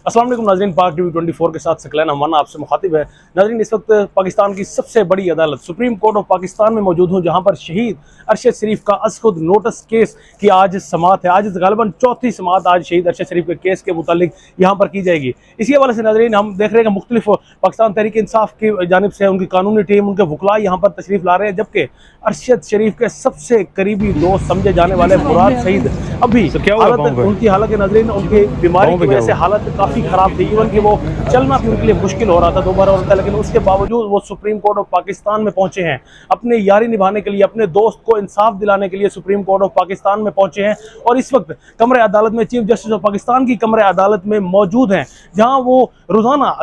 अस्सलाम वालेकुम नाज़रीन, पाक टीवी 24 के साथ सकलैन अमाना आपसे मुखातिब है। नाज़रीन, इस वक्त पाकिस्तान की सबसे बड़ी अदालत सुप्रीम कोर्ट ऑफ पाकिस्तान में मौजूद हूँ, जहाँ पर शहीद अरशद शरीफ का अज़खुद नोटिस केस की आज समाअत है। आज गालिबन चौथी समाअत आज शहीद अरशद शरीफ के केस के मुतालिक यहाँ पर की जाएगी। इसी हवाले से नाज़रीन हम देख रहे हैं कि मुख्तलिफ पाकिस्तान तहरीक इंसाफ की जानिब से उनकी कानूनी टीम, उनके वकला यहाँ पर तशरीफ़ ला रहे हैं, जबकि अरशद शरीफ के सबसे करीबी दोस्त समझे जाने वाले मुराद सईद अभी उनकी हालत नाज़रीन उनकी बीमारी की वजह से हालत काफ़ी ख़राब थी। इवन कि वो चलना भी उनके लिए मुश्किल हो रहा था, दोबारा हो रहा था, लेकिन उसके बावजूद वो सुप्रीम कोर्ट ऑफ पाकिस्तान में पहुंचे हैं। अपने यारी निभाने के लिए, अपने दोस्त को इंसाफ दिलाने के लिए सुप्रीम कोर्ट ऑफ पाकिस्तान में पहुंचे हैं और इस वक्त कमरे अदालत में, चीफ जस्टिस ऑफ पाकिस्तान की कमरे अदालत में मौजूद हैं, जहां वो रोज़ाना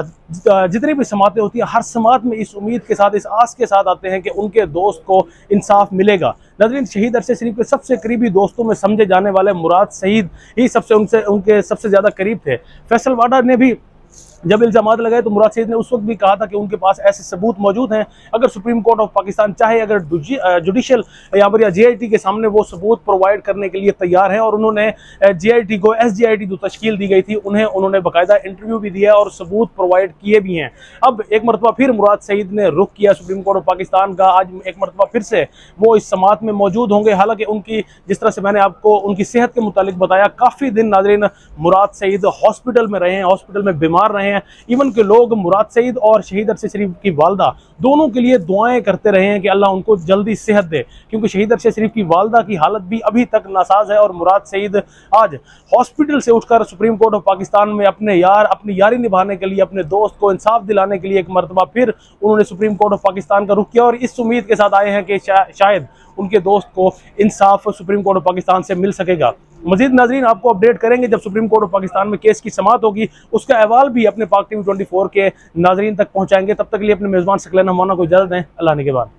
जितनी भी समातें होती हैं, हर समात में इस उम्मीद के साथ, इस आस के साथ आते हैं कि उनके दोस्त को इंसाफ मिलेगा। नाज़रीन, शहीद अरशद शरीफ के सबसे करीबी दोस्तों में समझे जाने वाले मुराद सईद ही उनके सबसे ज़्यादा करीब थे। फैसल वाडा ने भी जब इल्ज़ामात लगाए तो मुराद सईद ने उस वक्त भी कहा था कि उनके पास ऐसे सबूत मौजूद हैं, अगर सुप्रीम कोर्ट ऑफ पाकिस्तान चाहे, अगर जुडिशल यहाँ पर या JIT के सामने वो सबूत प्रोवाइड करने के लिए तैयार हैं। और उन्होंने JIT को SJIT जो तश्कील दी गई थी उन्होंने बाकायदा इंटरव्यू भी दिया और सबूत प्रोवाइड किए भी हैं। अब एक मरतबा फिर मुराद सईद ने रुख किया सुप्रीम कोर्ट ऑफ पाकिस्तान का। आज एक मरतबा फिर से वो इस समाअत में मौजूद होंगे। हालांकि उनकी, जिस तरह से मैंने आपको उनकी सेहत के मुतालिक बताया, काफ़ी दिन नाज़रीन मुराद सईद हॉस्पिटल में रहे हैं, हॉस्पिटल में बीमार रहे हैं। इवन के लोग मुराद सईद और शहीद अरशद शरीफ की वालदा दोनों के लिए दुआएं करते रहे हैं कि अल्लाह उनको जल्दी सेहत दे, क्योंकि शहीद अरशद शरीफ की वालदा की हालत भी अभी तक नासाज है। और मुराद सईद आज हॉस्पिटल से उठकर सुप्रीम कोर्ट ऑफ पाकिस्तान में अपनी यारी निभाने के लिए, अपने दोस्त को इंसाफ दिलाने के लिए एक मरतबा फिर उन्होंने सुप्रीम कोर्ट ऑफ पाकिस्तान का रुख किया और इस उम्मीद के साथ आए हैं कि शायद उनके दोस्त को इंसाफ सुप्रीम कोर्ट ऑफ पाकिस्तान से मिल सकेगा। मजीद नाजरीन आपको अपडेट करेंगे जब सुप्रीम कोर्ट ऑफ पाकिस्तान में केस की समाअत होगी, उसका अहवाल भी अपने पाक टीवी 24 के नाजरीन तक पहुंचाएंगे। तब तक के लिए अपने मेज़बान सकलैन अमाना को इजाज़त दें। अल्लाह ने के बाद।